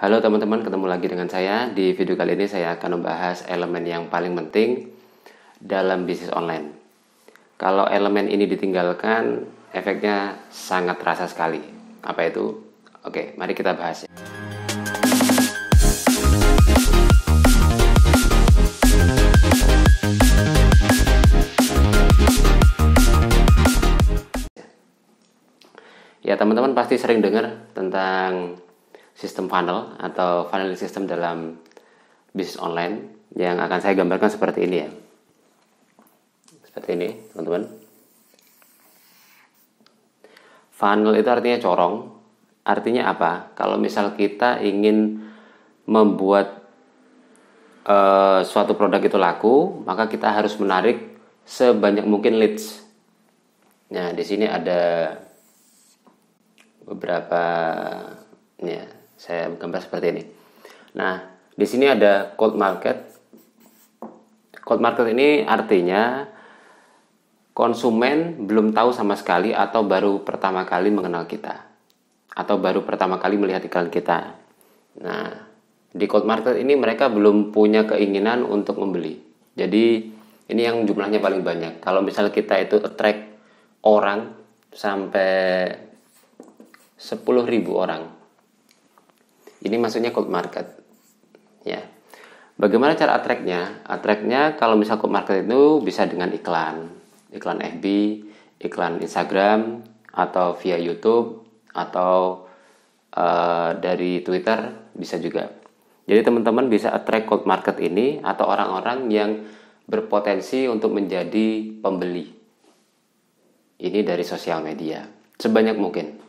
Halo teman-teman, ketemu lagi dengan saya. Di video kali ini saya akan membahas elemen yang paling penting dalam bisnis online. Kalau elemen ini ditinggalkan, efeknya sangat terasa sekali. Apa itu? Oke, mari kita bahas. Ya, teman-teman pasti sering dengar tentang sistem funnel atau funnel system dalam bisnis online yang akan saya gambarkan seperti ini ya. Seperti ini, teman-teman. Funnel itu artinya corong. Artinya apa? Kalau misal kita ingin membuat suatu produk itu laku, maka kita harus menarik sebanyak mungkin leads. Nah, di sini ada beberapa, ya, saya gambar seperti ini. Nah, di sini ada cold market. Cold market ini artinya konsumen belum tahu sama sekali atau baru pertama kali mengenal kita atau baru pertama kali melihat iklan kita. Nah, di cold market ini mereka belum punya keinginan untuk membeli. Jadi ini yang jumlahnya paling banyak. Kalau misal kita itu attract orang sampai 10.000 orang, ini maksudnya cold market. Ya, bagaimana cara attract-nya? Attract-nya kalau misal cold market itu bisa dengan iklan FB, iklan Instagram, atau via YouTube, atau dari Twitter bisa juga. Jadi teman-teman bisa attract cold market ini atau orang-orang yang berpotensi untuk menjadi pembeli. Ini dari sosial media sebanyak mungkin.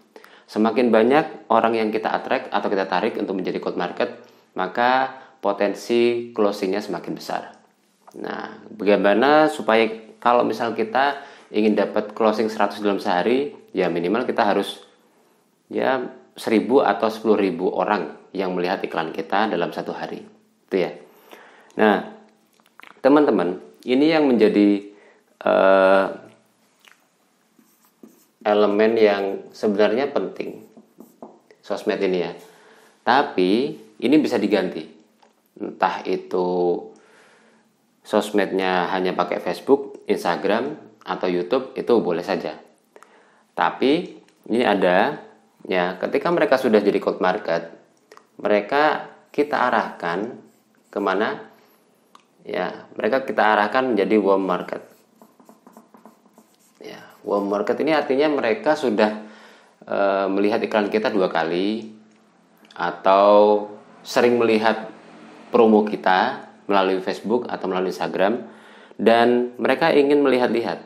Semakin banyak orang yang kita attract atau kita tarik untuk menjadi cold market, maka potensi closingnya semakin besar. Nah, bagaimana supaya kalau misal kita ingin dapat closing 100 dalam sehari, ya minimal kita harus 1.000 atau 10.000 orang yang melihat iklan kita dalam satu hari. Itu ya. Nah, teman-teman, ini yang menjadi elemen yang sebenarnya penting, sosmed ini ya. Tapi ini bisa diganti. Entah itu sosmednya hanya pakai Facebook, Instagram, atau YouTube, itu boleh saja. Tapi ini ada, ya, ketika mereka sudah jadi cold market, mereka kita arahkan kemana? Ya, mereka kita arahkan menjadi warm market. Warm market ini artinya mereka sudah melihat iklan kita 2 kali atau sering melihat promo kita melalui Facebook atau melalui Instagram, dan mereka ingin melihat-lihat.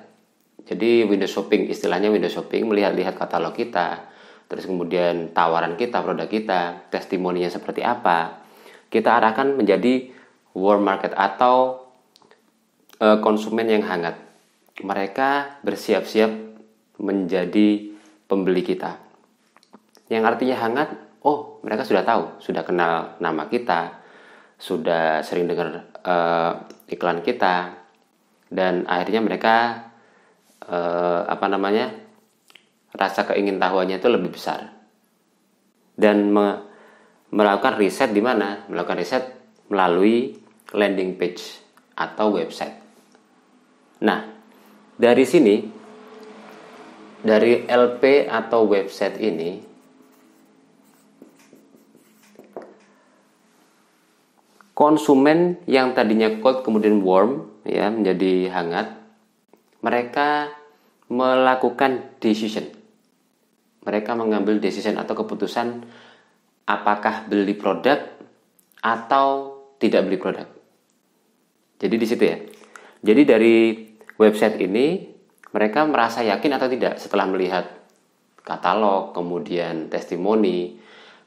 Jadi window shopping, istilahnya window shopping, melihat-lihat katalog kita, terus kemudian tawaran kita, produk kita, testimoninya seperti apa. Kita arahkan menjadi warm market atau konsumen yang hangat. Mereka bersiap-siap menjadi pembeli kita. Yang artinya hangat, oh mereka sudah tahu, sudah kenal nama kita, sudah sering dengar iklan kita, dan akhirnya mereka rasa keingintahuannya itu lebih besar. Dan melakukan riset di mana? Melakukan riset melalui landing page atau website. Nah, dari sini, dari LP atau website ini, konsumen yang tadinya cold kemudian warm, ya, menjadi hangat, mereka melakukan decision. Mereka mengambil decision atau keputusan apakah beli produk atau tidak beli produk. Jadi di situ ya. Jadi dari website ini mereka merasa yakin atau tidak setelah melihat katalog, kemudian testimoni,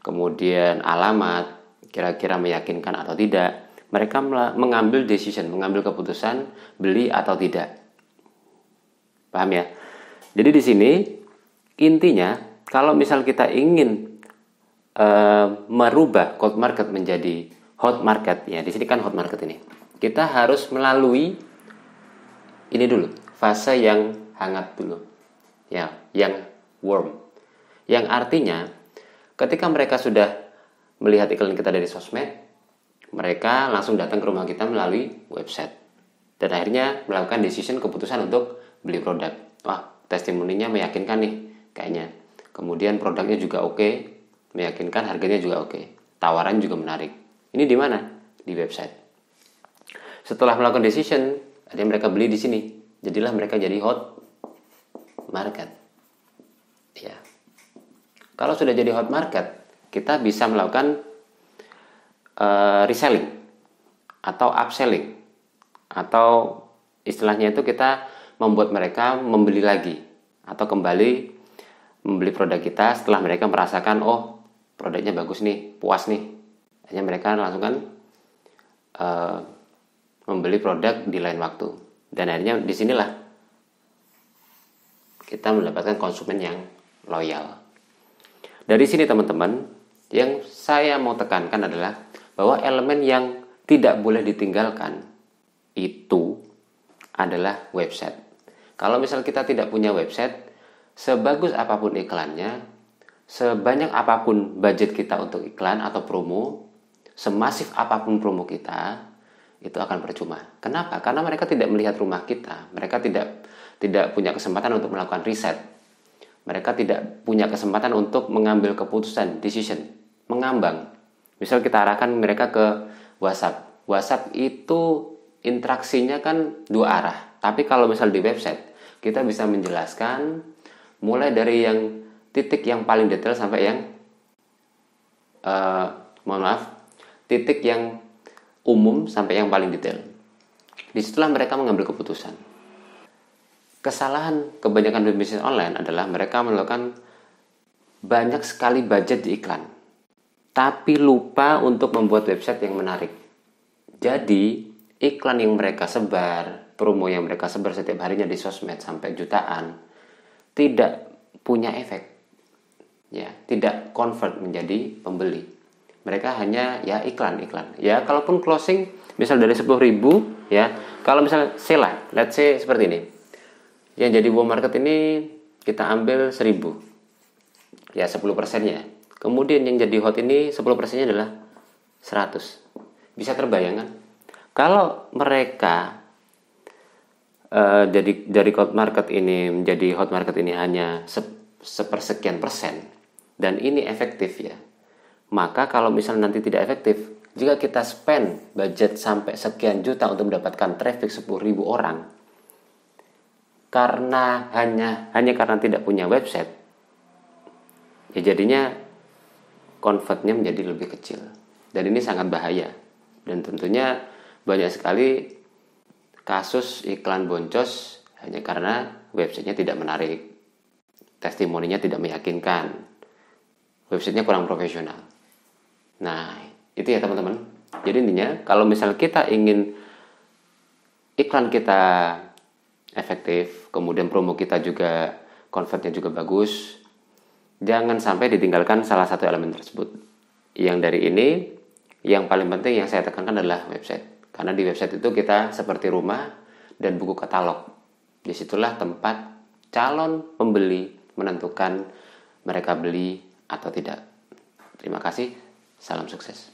kemudian alamat, kira-kira meyakinkan atau tidak. Mereka mengambil decision, mengambil keputusan beli atau tidak. Paham ya? Jadi di sini intinya kalau misal kita ingin merubah cold market menjadi hot market, ya di sini kan hot market ini, kita harus melalui ini dulu, fase yang hangat dulu, ya, yang warm. Yang artinya ketika mereka sudah melihat iklan kita dari sosmed, mereka langsung datang ke rumah kita melalui website. Dan akhirnya melakukan keputusan untuk beli produk. Wah, testimoninya meyakinkan nih kayaknya. Kemudian produknya juga oke, meyakinkan, harganya juga oke. Tawaran juga menarik. Ini di mana? Di website. Setelah melakukan decision, akhirnya mereka beli di sini. Jadilah mereka jadi hot market. Ya. Kalau sudah jadi hot market, kita bisa melakukan reselling atau upselling, atau istilahnya itu kita membuat mereka membeli lagi atau kembali membeli produk kita setelah mereka merasakan, oh produknya bagus nih, puas nih. Hanya mereka langsung kan membeli produk di lain waktu. Dan akhirnya disinilah kita mendapatkan konsumen yang loyal. Dari sini teman-teman, yang saya mau tekankan adalah bahwa elemen yang tidak boleh ditinggalkan itu adalah website. Kalau misal kita tidak punya website, sebagus apapun iklannya, sebanyak apapun budget kita untuk iklan atau promo, semasif apapun promo kita, itu akan percuma. Kenapa? Karena mereka tidak melihat rumah kita. Mereka tidak punya kesempatan untuk melakukan riset. Mereka tidak punya kesempatan untuk mengambil keputusan, decision, mengambang. Misal kita arahkan mereka ke WhatsApp. WhatsApp itu interaksinya kan dua arah. Tapi kalau misal di website, kita bisa menjelaskan mulai dari yang titik yang paling detail sampai yang titik yang umum sampai yang paling detail. Disitulah mereka mengambil keputusan. Kesalahan kebanyakan bisnis online adalah mereka melakukan banyak sekali budget di iklan, tapi lupa untuk membuat website yang menarik. Jadi iklan yang mereka sebar, promo yang mereka sebar setiap harinya di sosmed sampai jutaan, tidak punya efek, ya, tidak convert menjadi pembeli. Mereka hanya ya iklan. Ya, kalaupun closing misal dari 10.000, ya, kalau misal sale, let's say seperti ini. Yang jadi wow market ini kita ambil 1.000. Ya, 10%-nya. Kemudian yang jadi hot ini 10%-nya adalah 100. Bisa terbayangkan? Kalau mereka dari hot market ini menjadi hot market ini hanya sepersekian persen dan ini efektif, ya, maka kalau misalnya nanti tidak efektif, jika kita spend budget sampai sekian juta untuk mendapatkan traffic 10.000 orang, karena hanya karena tidak punya website, ya jadinya convertnya menjadi lebih kecil. Dan ini sangat bahaya. Dan tentunya banyak sekali kasus iklan boncos hanya karena websitenya tidak menarik, testimoninya tidak meyakinkan, websitenya kurang profesional. Nah, itu ya teman-teman. Jadi intinya, kalau misal kita ingin iklan kita efektif, kemudian promo kita juga convertnya juga bagus, jangan sampai ditinggalkan salah satu elemen tersebut. Yang dari ini, yang paling penting yang saya tekankan adalah website. Karena di website itu kita seperti rumah dan buku katalog. Disitulah tempat calon pembeli menentukan mereka beli atau tidak. Terima kasih, salam sukses.